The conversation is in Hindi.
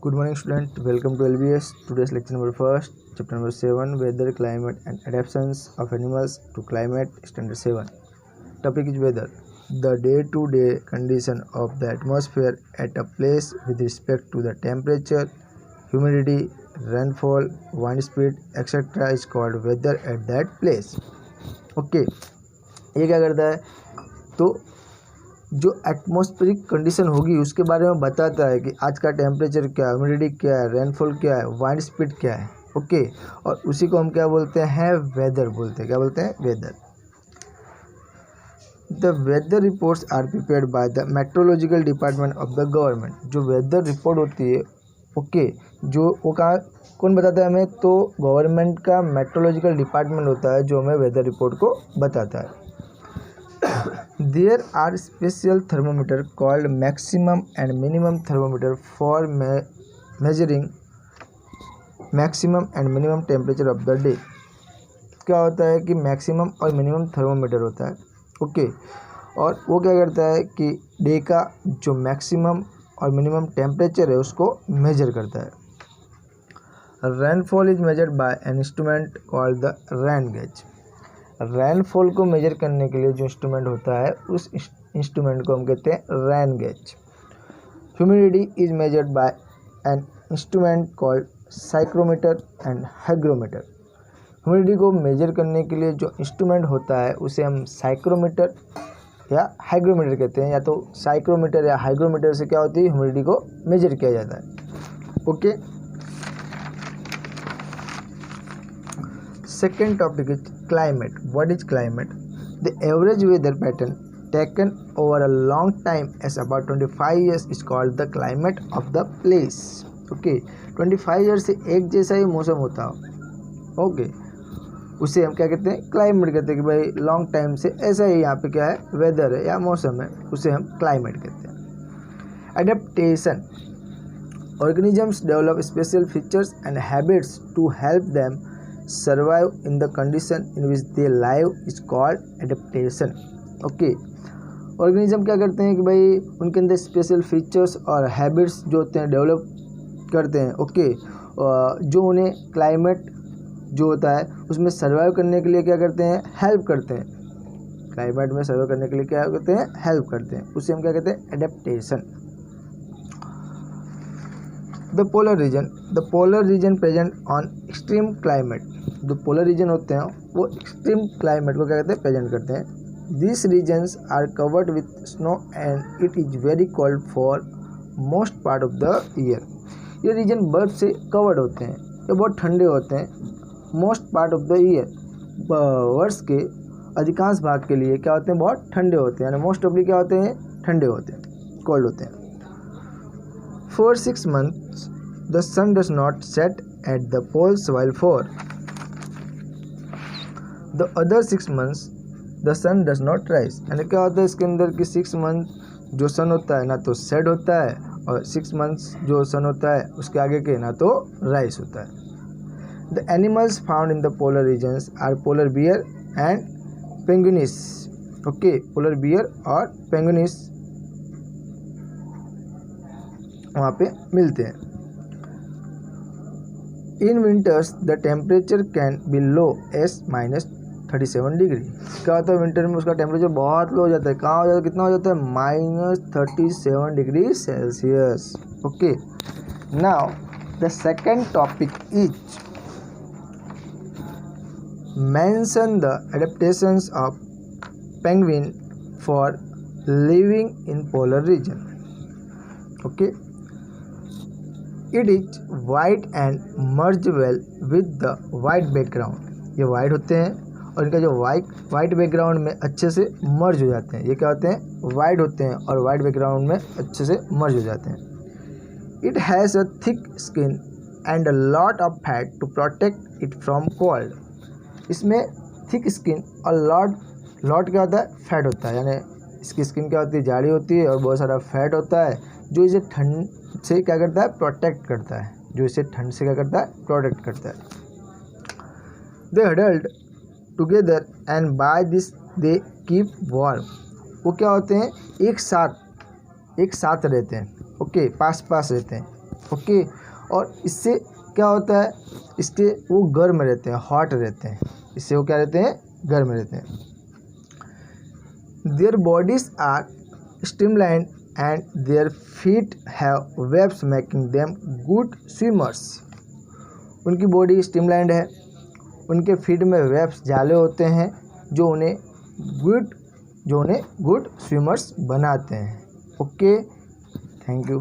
Good morning student, welcome to LBS. Today's lecture number first, chapter number 7, weather, climate and adaptations of animals to climate, standard 7. Topic is weather. The day-to-day condition of the atmosphere at a place with respect to the temperature, humidity, rainfall, wind speed, etc. is called weather at that place. Okay, ये क्या करता है तो जो एटमॉस्फेरिक कंडीशन होगी उसके बारे में बताता है कि आज का टेम्परेचर क्या है, ह्यूमिडिटी क्या है, रेनफॉल क्या है, वाइंड स्पीड क्या है. ओके, और उसी को हम क्या बोलते हैं, वेदर बोलते हैं. क्या बोलते हैं, weather. The weather reports are prepared by the meteorological department of the government. जो वेदर रिपोर्ट होती है, ओके, जो वो कौन बताता है हमें, तो गवर्नमेंट का मेट्रोलॉजिकल डिपार्टमेंट होता है जो हमें वेदर रिपोर्ट को बताता है. There are special thermometer called maximum and minimum thermometer for measuring maximum and minimum temperature of the day. क्या होता है कि मैक्सिमम और मिनिमम थर्मोमीटर होता है. ओके, और वो क्या करता है कि डे का जो मैक्सिमम और मिनिमम टेम्परेचर है उसको मेजर करता है. Rainfall is measured by an instrument called the rain gauge. Rainfall को मेजर करने के लिए जो इंस्ट्रूमेंट होता है उस इंस्ट्रूमेंट को हम कहते हैं rain gauge. Humidity is measured by an instrument called psychrometer and hygrometer. Humidity को मेजर करने के लिए जो इंस्ट्रूमेंट होता है उसे हम साइक्रोमीटर या हाइग्रोमीटर कहते हैं. या तो साइक्रोमीटर या हाइग्रोमीटर से क्या होती है, ह्यूमिडिटी को मेजर किया जाता है. Okay, second topic is climate. What is climate? The average weather pattern taken over a long time as about 25 years is called the climate of the place. Okay, 25 years से एक जैसा ही मौसम होता हो, ओके, उसे हम क्या कहते हैं, क्लाइमेट कहते हैं. कि भाई लॉन्ग टाइम से ऐसा ही यहाँ पे क्या है, वेदर है या मौसम है, उसे हम क्लाइमेट कहते हैं. Adaptation. Organisms develop special features and habits to help them survive in the condition in which they live is called adaptation. Okay, organism क्या करते हैं कि भाई उनके अंदर स्पेशल फीचर्स और हैबिट्स जो होते हैं डेवलप करते हैं. ओके, जो उन्हें क्लाइमेट जो होता है उसमें सर्वाइव करने के लिए क्या करते हैं, हेल्प करते हैं. क्लाइमेट में सर्वाइव करने के लिए क्या करते हैं, हेल्प करते हैं. उसे हम क्या कहते हैं, adaptation. The polar region. The polar region present on extreme climate. जो पोलर रीजन होते हैं वो एक्सट्रीम क्लाइमेट को क्या कहते हैं, प्रेजेंट करते हैं. This regions are covered with snow and it is very cold for most part of the year. ये रीजन बर्फ से कवर्ड होते हैं, ये बहुत ठंडे होते हैं most part of the year. वर्ष के अधिकांश भाग के लिए क्या होते हैं, बहुत ठंडे होते हैं. यानी मोस्ट ऑफली क्या होते हैं, ठंडे होते हैं, कोल्ड होते हैं. For 6 months, the sun does not set at the poles, while for the other 6 months, the sun does not rise. यानी क्या होता है इसके अंदर कि 6 मंथ जो सन होता है ना तो सेट होता है, और 6 मंथ्स जो सन होता है उसके आगे के ना तो राइज होता है. The animals found in the polar regions are polar bear and penguins. Okay, polar bear और penguins वहाँ पे मिलते हैं. In winters the temperature can be low S -37 degree. क्या होता है, विंटर में उसका टेम्परेचर बहुत लो हो जाता है. कहाँ हो जाता है, कितना हो जाता है, -37 degree Celsius. Okay, now the second topic is mention the adaptations of penguin for living in polar region. Okay, it is white and merge well with the white background. ये वाइट होते हैं और इनका जो वाइट बैकग्राउंड में अच्छे से मर्ज हो जाते हैं. ये क्या होते हैं, वाइट होते हैं और वाइट बैकग्राउंड में अच्छे से मर्ज हो जाते हैं. It has a thick skin and a lot of fat to protect it from cold. इसमें थिक स्किन और लॉट क्या होता है, फैट होता है. यानी इसकी स्किन क्या होती है, जाड़ी होती है और बहुत सारा फैट होता है जो इसे ठंड से क्या करता है, प्रोटेक्ट करता है. जो इसे ठंड से क्या करता है, प्रोटेक्ट करता है. They huddled together and by this they keep warm. वो क्या होते हैं, एक साथ रहते हैं. ओके, पास रहते हैं. ओके। और इससे क्या होता है, इसके वो गर्म रहते हैं, हॉट रहते हैं, इससे वो क्या रहते हैं, गर्म रहते हैं। Their bodies are streamlined and their feet have webs making them good swimmers. उनकी बॉडी स्ट्रीमलाइंड है, उनके फीट में वेब्स जाले होते हैं जो उन्हें गुड स्विमर्स बनाते हैं। Okay, thank you.